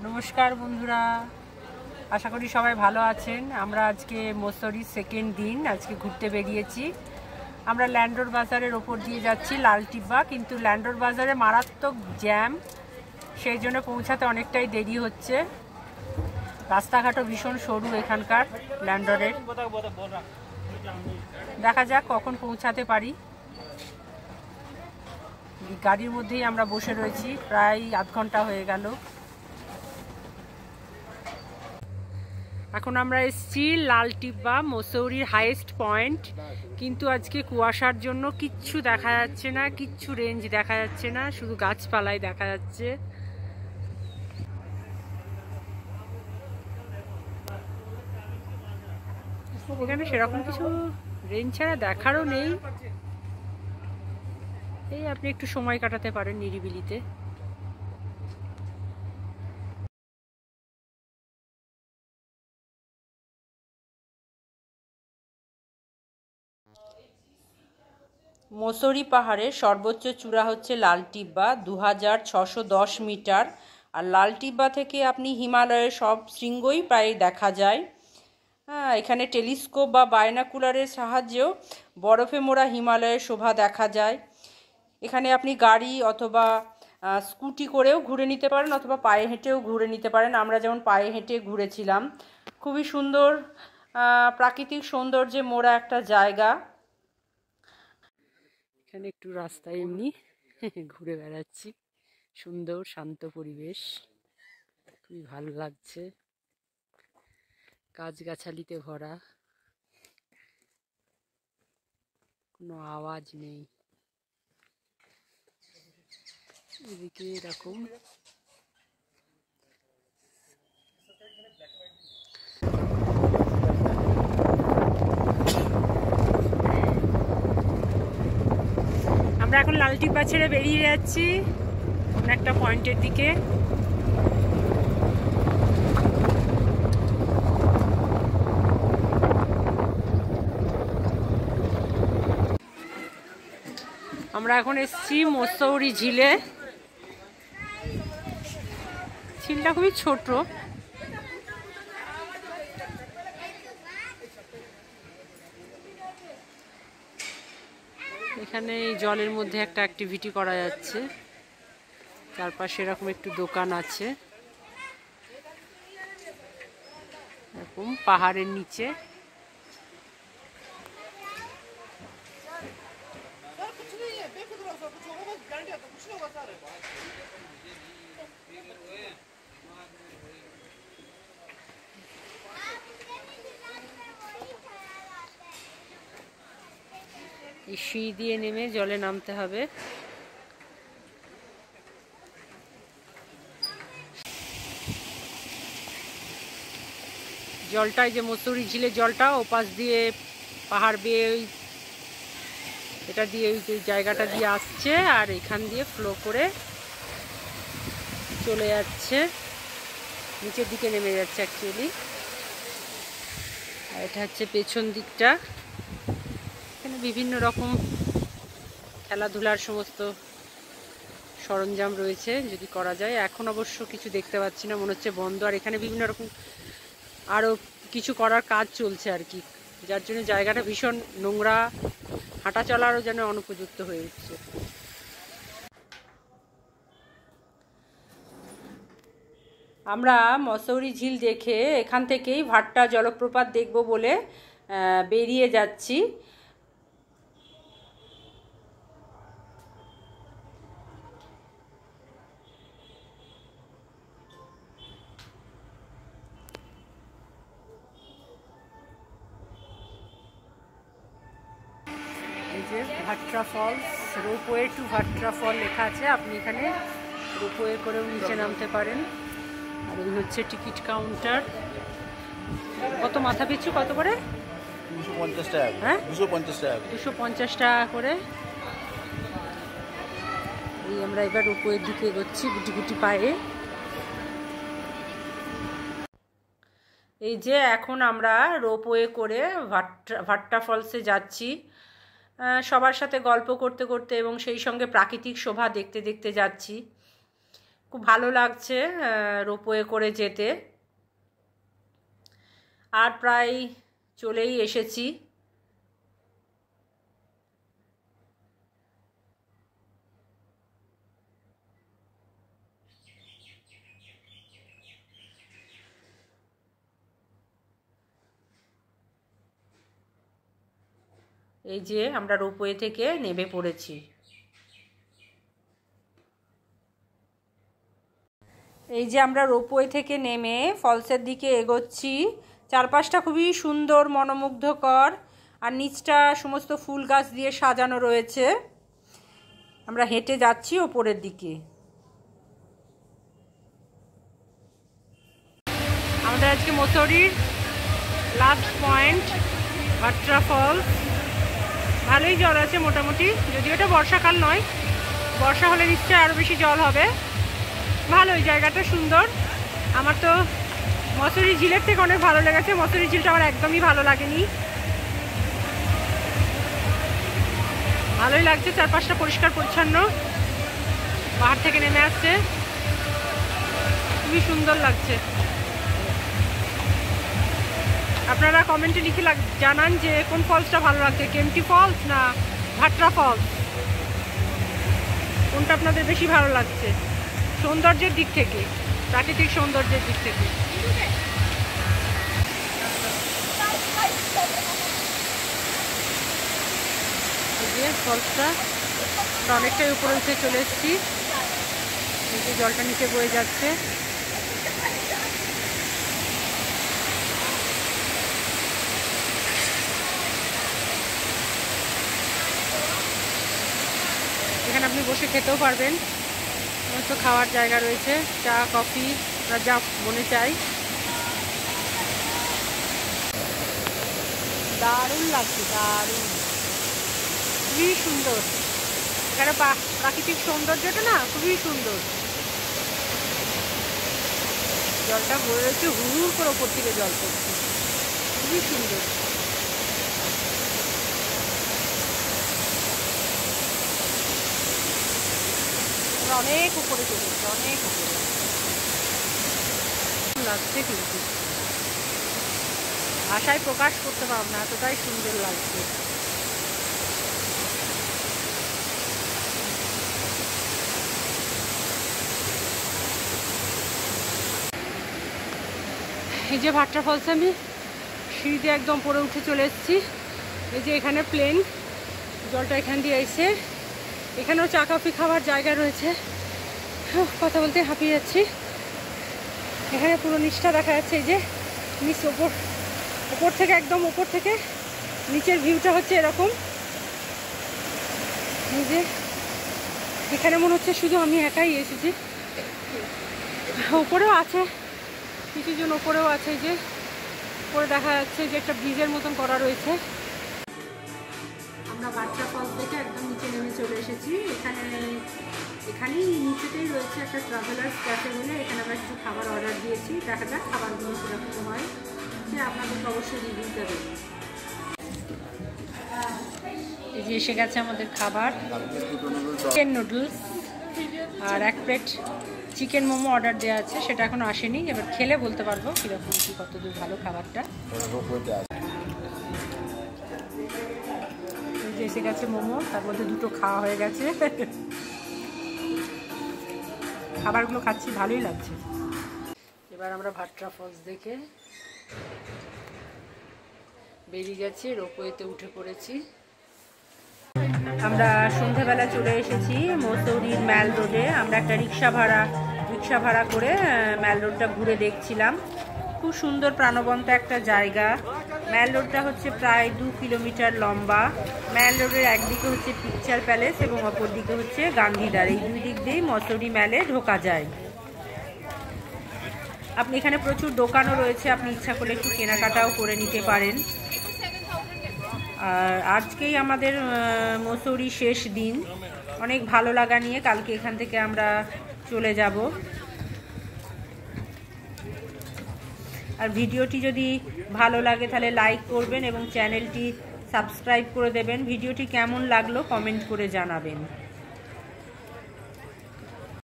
নমস্কার বন্ধুরা, আশা করি সবাই ভালো আছেন। আমরা আজকে মসৌরির সেকেন্ড দিন, আজকে ঘুরতে বেরিয়েছি। আমরা ল্যান্ডোর বাজারের ওপর দিয়ে যাচ্ছি লালটিব্বা, কিন্তু ল্যান্ডোর বাজারে মারাত্মক জ্যাম, সেই জন্য পৌঁছাতে অনেকটাই দেরি হচ্ছে। রাস্তাঘাটও ভীষণ সরু এখানকার ল্যান্ডোরের। দেখা যাক কখন পৌঁছাতে পারি। গাড়ির মধ্যেই আমরা বসে রয়েছি, প্রায় আধ ঘন্টা হয়ে গেল। এখন আমরা এসেছি লালটিব্বা, মসৌরির হাইয়েস্ট পয়েন্ট, কিন্তু আজকে কুয়াশার জন্য কিচ্ছু দেখা যাচ্ছে না, কিচ্ছু রেঞ্জ দেখা যাচ্ছে না, শুধু গাছপালাই দেখা যাচ্ছে। এখানে সেরকম কিছু রেঞ্জ ছাড়া দেখারও নেই। এই আপনি একটু সময় কাটাতে পারেন নিরিবিলিতে। মসৌরি পাহাড়ের সর্বোচ্চ চূড়া হচ্ছে লালটিব্বা, 2610 মিটার। আর লালটিব্বা থেকে আপনি হিমালয়ের সব শৃঙ্গই প্রায় দেখা যায়। হ্যাঁ, এখানে টেলিস্কোপ বা বাইনাকুলারের সাহায্যেও বরফে মোড়া হিমালয়ের শোভা দেখা যায়। এখানে আপনি গাড়ি অথবা স্কুটি করেও ঘুরে নিতে পারেন, অথবা পায়ে হেঁটেও ঘুরে নিতে পারেন। আমরা যেমন পায়ে হেঁটে ঘুরেছিলাম। খুবই সুন্দর প্রাকৃতিক সৌন্দর্যে মোড়া একটা জায়গা। এখানে একটু রাস্তায় এমনি ঘুরে বেড়াচ্ছি, সুন্দর শান্ত পরিবেশ, খুবই ভালো লাগছে, গাছগাছালিতে ভরা, কোনো আওয়াজ নেই। এদিকে এরকম আমরা এখন লালটিব্বা ছেড়ে বেরিয়ে যাচ্ছি অন্য একটা পয়েন্টের দিকে। আমরা এখন এসেছি মসৌরি ঝিলে। ঝিলটা খুবই ছোট। এখানে এই জলের মধ্যে একটা অ্যাক্টিভিটি করা যাচ্ছে, চারপাশে এরকম একটু দোকান আছে, এরকম পাহাড়ের নিচে। এই সিঁড়ি দিয়ে নেমে জলে নামতে হবে। জলটাই যে মসৌরি ঝিলের জলটা ওপাশ দিয়ে পাহাড় বেয়ে এটা দিয়ে ওই জায়গাটা দিয়ে আসছে, আর এখান দিয়ে ফ্লো করে চলে যাচ্ছে, নিচের দিকে নেমে যাচ্ছে অ্যাকচুয়ালি। আর এটা হচ্ছে পেছন দিকটা। এখানে বিভিন্ন রকম খেলাধুলার সমস্ত সরঞ্জাম রয়েছে, যদি করা যায়। এখন অবশ্য কিছু দেখতে পাচ্ছি না, মনে হচ্ছে বন্ধ। আর এখানে বিভিন্ন রকম আরও কিছু করার কাজ চলছে আর কি, যার জন্য জায়গাটা ভীষণ নোংরা, হাঁটা চলারও যেন অনুপযুক্ত হয়ে উঠছে। আমরা মসৌরি ঝিল দেখে এখান থেকেই ভাট্টা জলপ্রপাত দেখব বলে বেরিয়ে যাচ্ছি। এই যে ভাট্টা ফলস, রোপওয়ে টু ভাট্টা ফল লেখা আছে। আপনি এখানে রোপওয়ে করেও নিচে নামতে পারেন। আর এই হচ্ছে টিকিট কাউন্টার। কত মাথা পিছু কত করে? 250 টাকা। হ্যাঁ 250 টাকা। 250 টাকা করে। এই আমরা এবার রোপওয়ের দিকে এগোচ্ছি গুটি গুটি পায়ে। এই যে এখন আমরা রোপওয়ে করে ভাট্টা ফলসে যাচ্ছি। সবার সাথে গল্প করতে করতে এবং সেই সঙ্গে প্রাকৃতিক শোভা দেখতে দেখতে যাচ্ছি। খুব ভালো লাগছে রোপওয়ে করে যেতে। আর প্রায় চলেই এসেছি। এই যে আমরা রোপওয়ে থেকে নেমে পড়েছি। এই যে আমরা রোপওয়ে থেকে নেমে ফলসের দিকে এগোচ্ছি। চারপাশটা খুবই সুন্দর, মনোমুগ্ধকর, আর নিচটা সমস্ত ফুল গাছ দিয়ে সাজানো রয়েছে। আমরা হেঁটে যাচ্ছি ওপরের দিকে। আমাদের আজকে মসৌরির লাস্ট পয়েন্ট ভাট্রা ফলস। ভালোই জল আছে মোটামুটি, যদিও এটা বর্ষাকাল নয়, বর্ষা হলে নিশ্চয়ই আরও বেশি জল হবে। ভালোই, জায়গাটা সুন্দর। আমার তো মসৌরি ঝিলের থেকে অনেক ভালো লেগেছে। মসৌরি ঝিলটা আমার একদমই ভালো লাগেনি। ভালোই লাগছে, চারপাশটা পরিষ্কার পরিচ্ছন্ন, পাহাড় থেকে নেমে আসছে, খুবই সুন্দর লাগছে। আপনারা কমেন্টে লিখে জানান যে কোন ফলসটা ভালো লাগছে, কেম্পটি ফলস না ভাট্রা ফলস, কোনটা আপনাদের বেশি ভালো লাগছে সৌন্দর্যের দিক থেকে, প্রাকৃতিক সৌন্দর্যের দিক থেকে। ফলসটা অনেকটাই উপরে উঠে চলে এসেছি। জলটা নিচে বয়ে যাচ্ছে। এখানে আপনি বসে খেতেও পারবেন, সমস্ত খাওয়ার জায়গা রয়েছে, চা কফি যা মনে চাই। দারুণ লাগছে, দারুণ, খুবই সুন্দর। এখানে প্রাকৃতিক সৌন্দর্যটা না খুবই সুন্দর। জলটা বয়ে রয়েছে, হুড় করে ওপর থেকে জল পড়ছে, খুবই সুন্দর। অনেক উপরে চলে গেছে, অনেক উপরে লাগছে, কিন্তু ভাষায় প্রকাশ করতে পারব না, এতটাই সুন্দর লাগছে। এই যে ভাট্রা ফলসে আমি সিঁড়িতে একদম পরে উঠে চলে এসেছি। এই যে এখানে প্লেন, জলটা এখান দিয়ে এসে এখানেও চা কফি খাওয়ার জায়গা রয়েছে। কথা বলতে হাঁপিয়ে যাচ্ছি। এখানে পুরো নিচটা দেখা যাচ্ছে। এই যে নিচ ওপর থেকে, একদম ওপর থেকে নিচের ভিউটা হচ্ছে এরকম। এই যে এখানে মনে হচ্ছে শুধু আমি একাই এসেছি, ওপরেও আছে কিছু জন, ওপরেও আছে। যে উপরে দেখা যাচ্ছে যে একটা ব্রিজের মতন করা রয়েছে। আমরা ভাট্রা ফলস দেখে একদম নিচে নেমে চলে এসেছি। এখানেই নিচেতেই রয়েছে একটা ট্রাভেলার্স ক্যাফে বলে, এখানে আমরা কিছু খাবার অর্ডার দিয়েছি। দেখা যাক খাবারগুলো কীরকম হয়, সে আপনাদেরকে অবশ্যই রিভিউ দেবে। এই যে এসে গেছে আমাদের খাবার, চিকেন নুডলস আর এক প্লেট চিকেন মোমো অর্ডার দেওয়া আছে, সেটা এখনো আসেনি। এবার খেলে বলতে পারবো কীরকম কী, কতদূর ভালো খাবারটা। এসে গেছে মোমো, তার মধ্যে দুটো খাওয়া হয়ে গেছে। খাবারগুলো খাচ্ছি, ভালোই লাগছে। এবার আমরা ভাট্রা ফলস দেখে বেরিয়ে গেছি, রোপওয়েতে উঠে পড়েছি। আমরা সন্ধ্যাবেলা চলে এসেছি মসৌরির ম্যাল রোডে। আমরা একটা রিক্সা ভাড়া করে ম্যাল রোডটা ঘুরে দেখছিলাম। খুব সুন্দর প্রাণবন্ত একটা জায়গা। ম্যাল রোডটা হচ্ছে প্রায় 2 কিলোমিটার লম্বা। ম্যাল রোডের একদিকে হচ্ছে পিকচার প্যালেস এবং অপর দিকে হচ্ছে গান্ধীদার। এই দুই দিক দিয়েই মসৌরি ম্যালে ঢোকা যায়। আপনি এখানে প্রচুর দোকানও রয়েছে, আপনি ইচ্ছা করলে একটু কেনাকাটাও করে নিতে পারেন। আর আজকেই আমাদের মসৌরি শেষ দিন। অনেক ভালো লাগা নিয়ে কালকে এখান থেকে আমরা চলে যাব। আর ভিডিওটি যদি ভালো লাগে তাহলে লাইক করবেন এবং চ্যানেলটি সাবস্ক্রাইব করে দেবেন। ভিডিওটি কেমন লাগলো কমেন্ট করে জানাবেন।